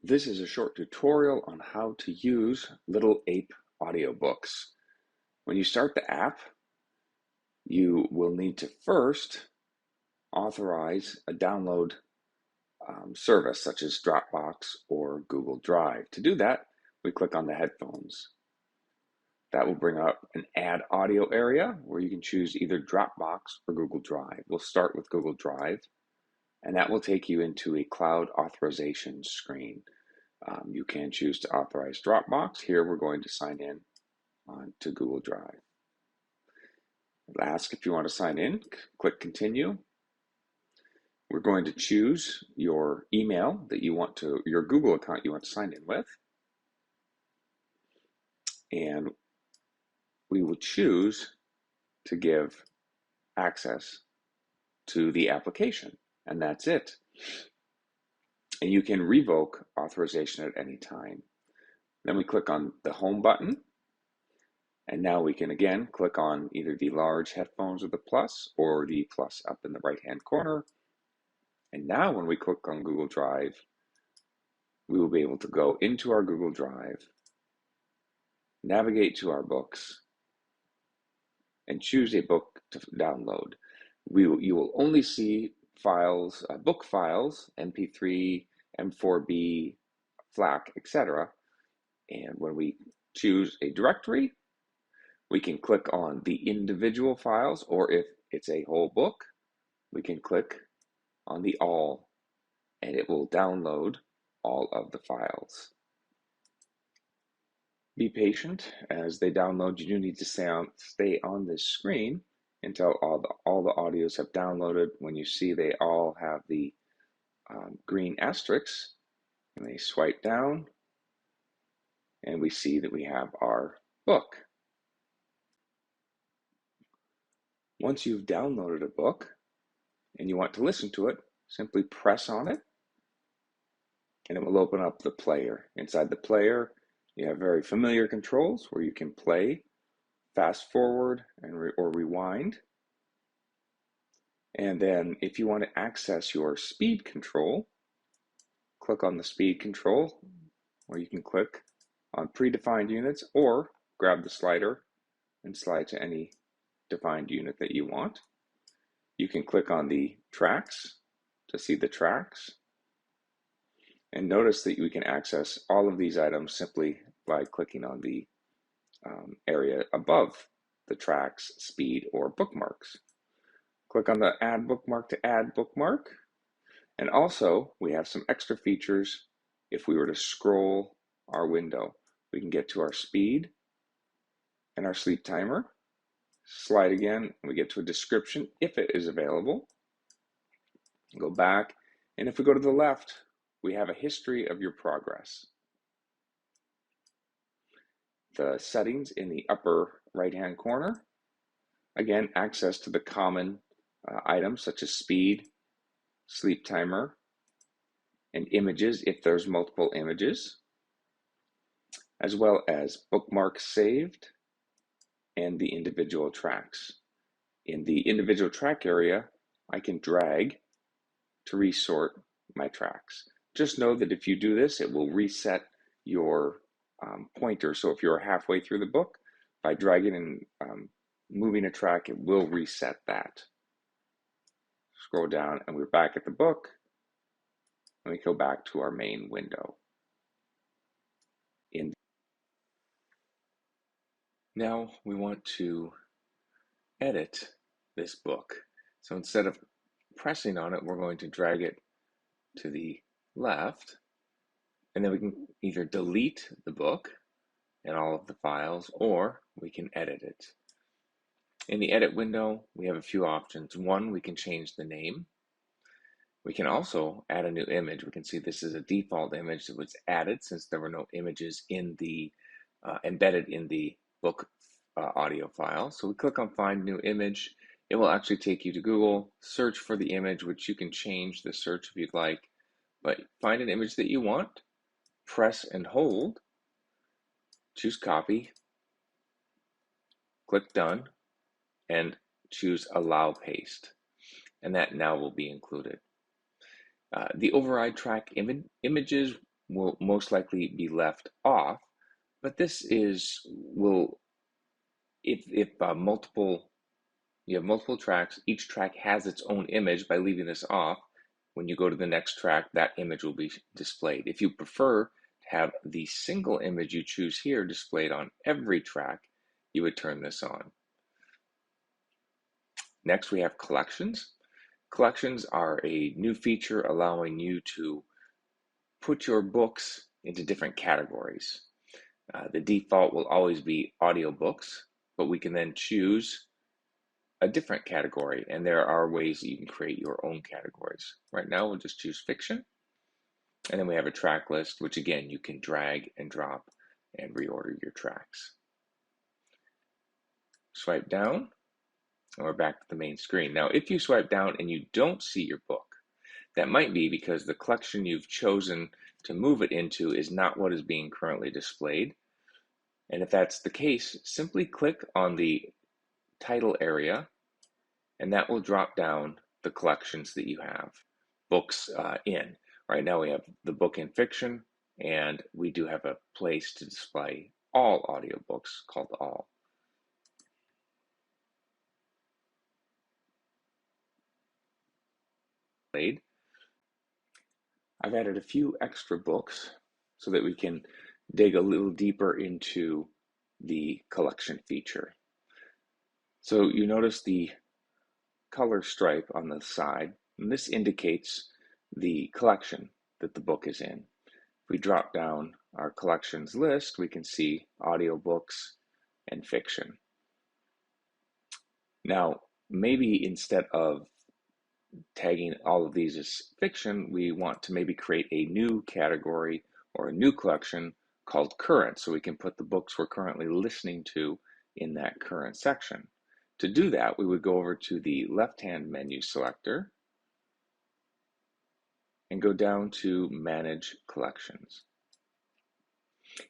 This is a short tutorial on how to use Little Ape audiobooks. When you start the app, you will need to first authorize a download service such as Dropbox or Google Drive. To do that, we click on the headphones. That will bring up an add audio area where you can choose either Dropbox or Google Drive. We'll start with Google Drive, and that will take you into a cloud authorization screen. You can choose to authorize Dropbox. Here we're going to sign in to Google Drive. It'll ask if you want to sign in, click continue. We're going to choose your email that you want to, your Google account you want to sign in with. And we will choose to give access to the application, and that's it. And you can revoke authorization at any time. Then we click on the home button, and now we can again click on either the large headphones with the plus or the plus up in the right hand corner. And now when we click on Google Drive, we will be able to go into our Google Drive, navigate to our books, and choose a book to download. You will only see files, book files, MP3, M4B, FLAC, etc. And when we choose a directory, we can click on the individual files, or if it's a whole book, we can click on the all, and it will download all of the files. Be patient as they download. You do need to stay on this screen until all the audios have downloaded. When you see they all have the green asterisks, and they swipe down, and we see that we have our book. Once you've downloaded a book and you want to listen to it, simply press on it and it will open up the player. Inside the player, you have very familiar controls where you can play, fast forward, or rewind. And then if you want to access your speed control, click on the speed control, where you can click on predefined units or grab the slider and slide to any defined unit that you want. You can click on the tracks to see the tracks. And notice that we can access all of these items simply by clicking on the area above the tracks, speed, or bookmarks. Click on the add bookmark to add bookmark. And also, we have some extra features. If we were to scroll our window, we can get to our speed and our sleep timer. Slide again, and we get to a description if it is available. Go back, and if we go to the left, we have a history of your progress. The settings in the upper right-hand corner. Again, access to the common items such as speed, sleep timer, and images if there's multiple images, as well as bookmarks saved and the individual tracks. In the individual track area, I can drag to resort my tracks. Just know that if you do this, it will reset your pointer. So if you're halfway through the book, by dragging and moving a track, it will reset that. Scroll down and we're back at the book. And we go back to our main window. Now we want to edit this book. So instead of pressing on it, we're going to drag it to the left, and then we can either delete the book and all of the files, or we can edit it. In the edit window, we have a few options. One, we can change the name. We can also add a new image. We can see this is a default image that was added since there were no images in the embedded in the book audio file. So we click on find new image. It will actually take you to Google, search for the image, which you can change the search if you'd like, but find an image that you want, press and hold, choose copy, click done, and choose allow paste. And that now will be included. The override track images will most likely be left off, but this will, if you have multiple tracks, each track has its own image. By leaving this off, when you go to the next track, that image will be displayed. If you prefer to have the single image you choose here displayed on every track, you would turn this on. Next, we have collections. Collections are a new feature allowing you to put your books into different categories. The default will always be audiobooks, but we can then choose a different category, and there are ways that you can create your own categories. Right now, we'll just choose fiction, and then we have a track list, which again, you can drag and drop and reorder your tracks. Swipe down, and we're back to the main screen. Now, if you swipe down and you don't see your book, that might be because the collection you've chosen to move it into is not what is being currently displayed. And if that's the case, simply click on the title area, and that will drop down the collections that you have books in. Right now we have the book in fiction, and we do have a place to display all audiobooks called All. I've added a few extra books so that we can dig a little deeper into the collection feature. So you notice the color stripe on the side, and this indicates the collection that the book is in. If we drop down our collections list, we can see audiobooks and fiction. Now, maybe instead of tagging all of these as fiction, we want to maybe create a new category or a new collection called current, so we can put the books we're currently listening to in that current section. To do that, we would go over to the left-hand menu selector and go down to Manage Collections.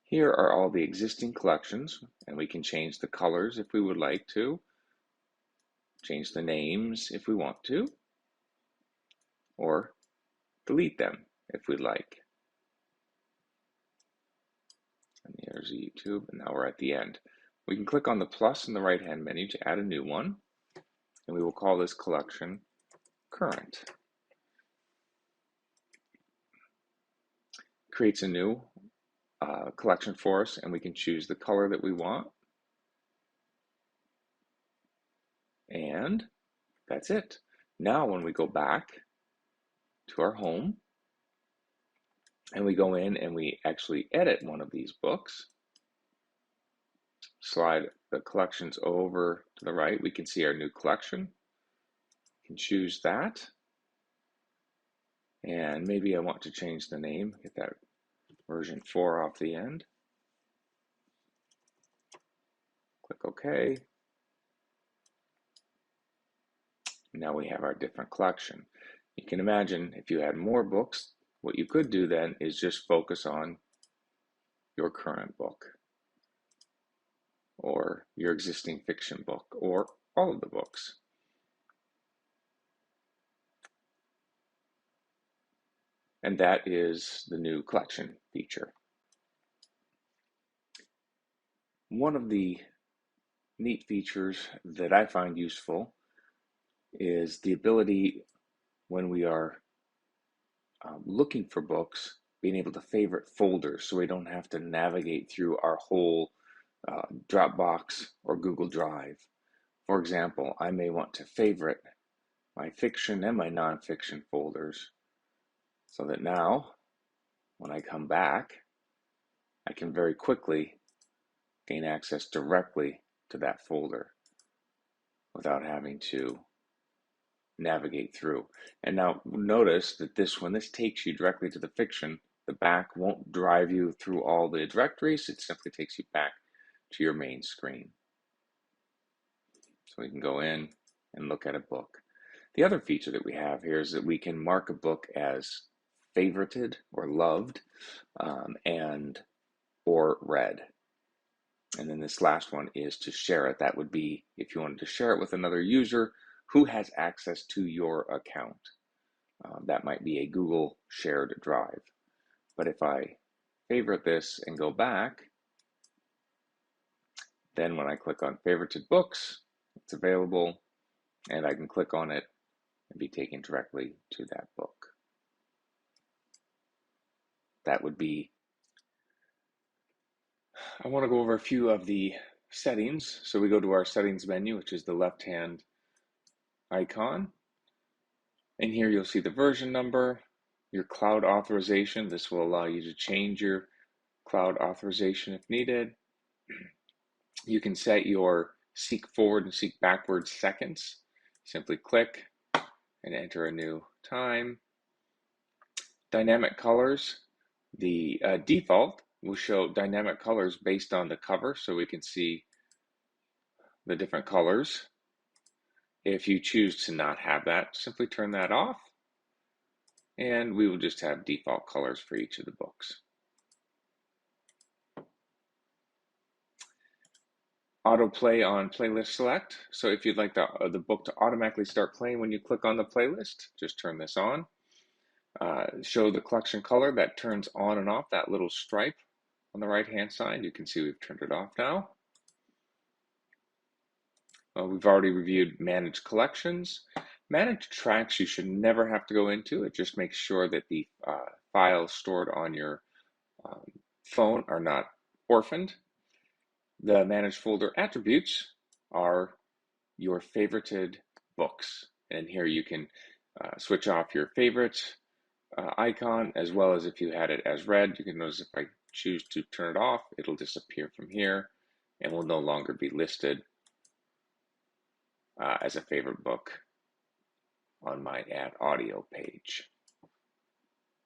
Here are all the existing collections, and we can change the colors if we would like to, change the names if we want to, or delete them if we'd like. And here's YouTube, and now we're at the end. We can click on the plus in the right-hand menu to add a new one, and we will call this collection Current. Creates a new collection for us, and we can choose the color that we want. And that's it. Now when we go back to our home and we go in and we actually edit one of these books, slide the collections over to the right, we can see our new collection. We can choose that. And maybe I want to change the name, get that version 4 off the end. Click OK. Now we have our different collection. You can imagine if you had more books, what you could do then is just focus on your current book or your existing fiction book or all of the books. And that is the new collection feature. One of the neat features that I find useful is the ability when we are looking for books, being able to favorite folders so we don't have to navigate through our whole Dropbox or Google Drive. For example, I may want to favorite my fiction and my nonfiction folders so that now when I come back, I can very quickly gain access directly to that folder without having to navigate through. And now notice that when this takes you directly to the fiction, the back won't drive you through all the directories, it simply takes you back to your main screen. So we can go in and look at a book. The other feature that we have here is that we can mark a book as favorited or loved or read. And then this last one is to share it. That would be if you wanted to share it with another user who has access to your account. That might be a Google shared drive. But if I favorite this and go back, then when I click on favorited books, it's available and I can click on it and be taken directly to that book. That would be, I want to go over a few of the settings. So we go to our settings menu, which is the left-hand icon. And here you'll see the version number, your cloud authorization. This will allow you to change your cloud authorization if needed. You can set your seek forward and seek backwards seconds. Simply click and enter a new time. Dynamic colors. The default will show dynamic colors based on the cover, so we can see the different colors. If you choose to not have that, simply turn that off, and we will just have default colors for each of the books. Autoplay on playlist select. So if you'd like the book to automatically start playing when you click on the playlist, just turn this on. Show the collection color that turns on and off, that little stripe on the right hand side. You can see we've turned it off now. We've already reviewed manage collections. Manage tracks you should never have to go into. It just makes sure that the files stored on your phone are not orphaned. The manage folder attributes are your favorited books. And here you can switch off your favorites icon, as well as if you had it as read. You can notice if I choose to turn it off, it'll disappear from here and will no longer be listed as a favorite book on my Add Audio page.